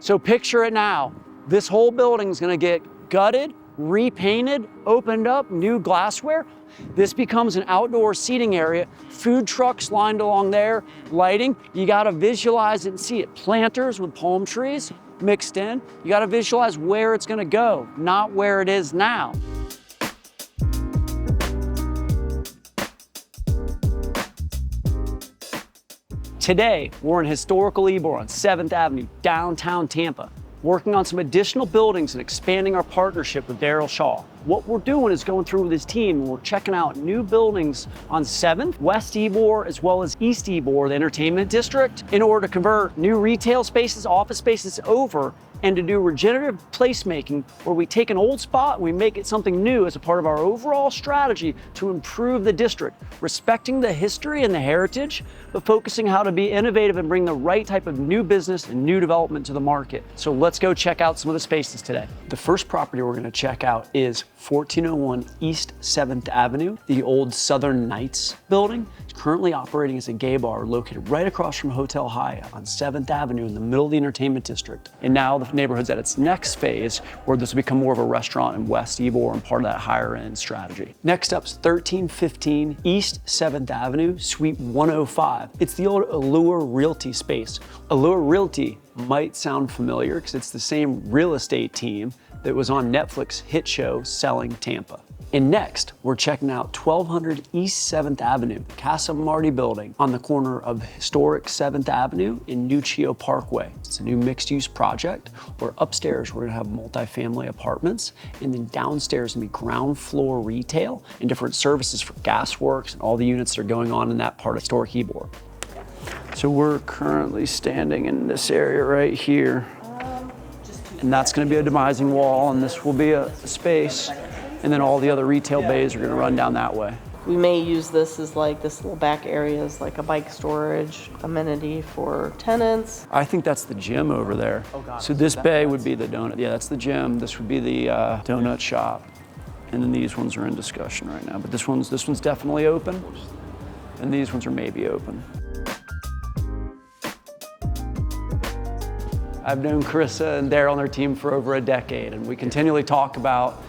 So picture it now. This whole building is going to get gutted, repainted, opened up, new glassware. This becomes an outdoor seating area, food trucks lined along there, lighting. You got to visualize it and see it. Planters with palm trees mixed in. You got to visualize where it's going to go, not where it is now. Today, we're in historical Ybor on 7th Avenue, downtown Tampa, working on some additional buildings and expanding our partnership with Daryl Shaw. What we're doing is going through with his team and we're checking out new buildings on 7th, West Ybor, as well as East Ybor, the entertainment district, in order to convert new retail spaces, office spaces over, and to do regenerative placemaking where we take an old spot and we make it something new as a part of our overall strategy to improve the district, respecting the history and the heritage, but focusing how to be innovative and bring the right type of new business and new development to the market. So let's go check out some of the spaces today. The first property we're gonna check out is 1401 East 7th Avenue, the old Southern Nights building. It's currently operating as a gay bar located right across from Hotel Hyatt on 7th Avenue in the middle of the entertainment district. And now the neighborhood's at its next phase where this will become more of a restaurant in West Ybor and part of that higher end strategy. Next up's 1315 East 7th Avenue, Suite 105. It's the old Allure Realty space. Allure Realty might sound familiar because it's the same real estate team that was on Netflix hit show Selling Tampa. And next, we're checking out 1200 East 7th Avenue, the Casa Marti building on the corner of historic 7th Avenue and Nuccio Parkway. It's a new mixed-use project where upstairs we're gonna have multifamily apartments, and then downstairs gonna be ground floor retail and different services for gas works and all the units that are going on in that part of historic Ybor. So we're currently standing in this area right here. And that's gonna be a demising wall, and this will be a space. And then all the other retail bays are gonna run down that way. We may use this as like this little back area as like a bike storage amenity for tenants. I think that's the gym over there. Oh gosh. So this bay would be the donut. Yeah, that's the gym. This would be the donut shop. And then these ones are in discussion right now. But this one's definitely open. And these ones are maybe open. I've known Carissa and Daryl and their team for over a decade, and we continually talk about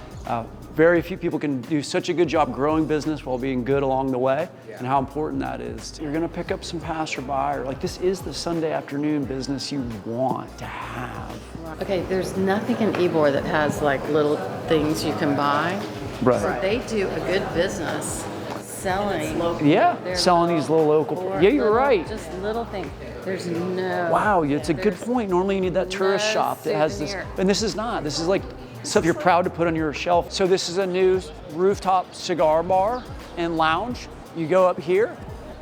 very few people can do such a good job growing business while being good along the way, and how important that is. You're gonna pick up some passerby, or like this is the Sunday afternoon business you want to have. Okay, there's nothing in Ybor that has like little things you can buy. Right. So they do a good business selling. Yeah, selling these little local. Yeah, you're right. Just little things. There's no. Wow, it's a good point. Normally you need that tourist shop that has this, and this is not. This is like stuff you're proud to put on your shelf. So this is a new rooftop cigar bar and lounge. You go up here,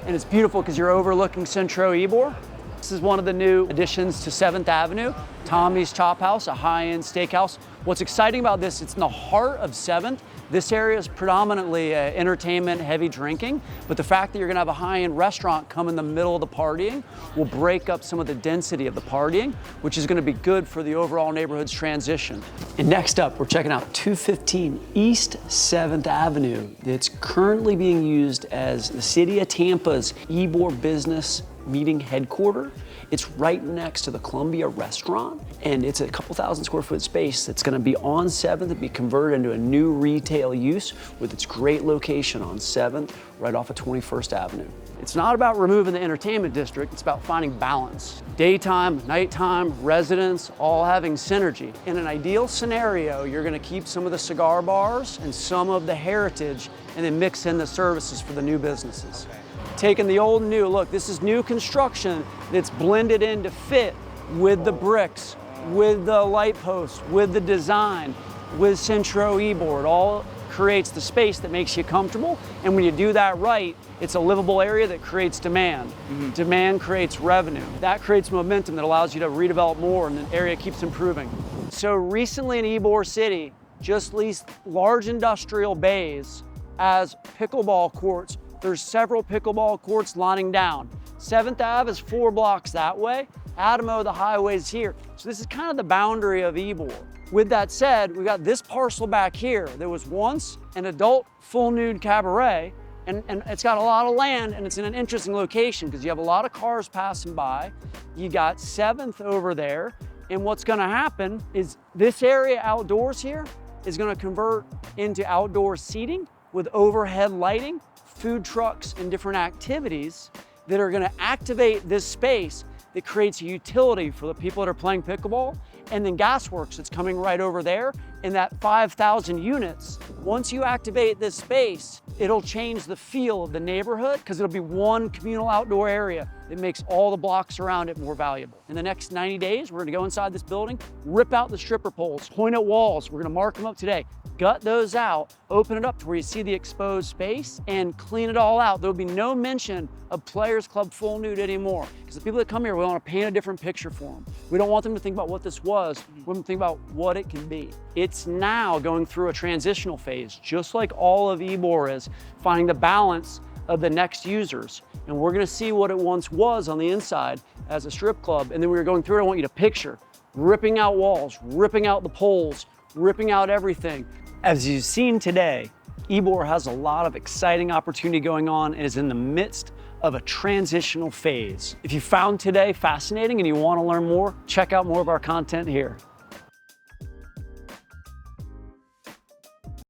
and it's beautiful because you're overlooking Centro Ybor. This is one of the new additions to 7th Avenue, Tommy's Chop House, a high-end steakhouse. What's exciting about this, it's in the heart of 7th. This area is predominantly entertainment, heavy drinking, but the fact that you're gonna have a high-end restaurant come in the middle of the partying will break up some of the density of the partying, which is gonna be good for the overall neighborhood's transition. And next up, we're checking out 215 East 7th Avenue. It's currently being used as the City of Tampa's Ybor Business Meeting Headquarters. It's right next to the Columbia restaurant, and it's a couple thousand square foot space that's gonna be on 7th and be converted into a new retail use with its great location on 7th, right off of 21st Avenue. It's not about removing the entertainment district, it's about finding balance. Daytime, nighttime, residents, all having synergy. In an ideal scenario, you're gonna keep some of the cigar bars and some of the heritage, and then mix in the services for the new businesses. Taking the old and new, look, this is new construction that's blended in to fit with the bricks, with the light posts, with the design, with Centro Ybor. It all creates the space that makes you comfortable, and when you do that right, it's a livable area that creates demand. Demand creates revenue. That creates momentum that allows you to redevelop more, and the area keeps improving. So recently in Ybor City, just leased large industrial bays as pickleball courts. There's several pickleball courts lining down. 7th Ave is 4 blocks that way. Adamo, the highway's here. So this is kind of the boundary of Ybor. With that said, we got this parcel back here. There was once an adult full nude cabaret, and it's got a lot of land, and it's in an interesting location because you have a lot of cars passing by. You got 7th over there. And what's gonna happen is this area outdoors here is gonna convert into outdoor seating with overhead lighting, food trucks, and different activities that are gonna activate this space that creates a utility for the people that are playing pickleball. And then Gasworks that's coming right over there, and that 5,000 units. Once you activate this space, it'll change the feel of the neighborhood because it'll be one communal outdoor area that makes all the blocks around it more valuable. In the next 90 days, we're gonna go inside this building, rip out the stripper poles, point at walls. We're gonna mark them up today, gut those out, open it up to where you see the exposed space, and clean it all out. There'll be no mention of Players Club Full Nude anymore, because the people that come here, we want to paint a different picture for them. We don't want them to think about what this was, we want them to think about what it can be. It's now going through a transitional phase, just like all of Ybor is, finding the balance of the next users. And we're gonna see what it once was on the inside as a strip club, and then we were going through it. I want you to picture ripping out walls, ripping out the poles, ripping out everything. As you've seen today, Ybor has a lot of exciting opportunity going on and is in the midst of a transitional phase. If you found today fascinating and you want to learn more, check out more of our content here.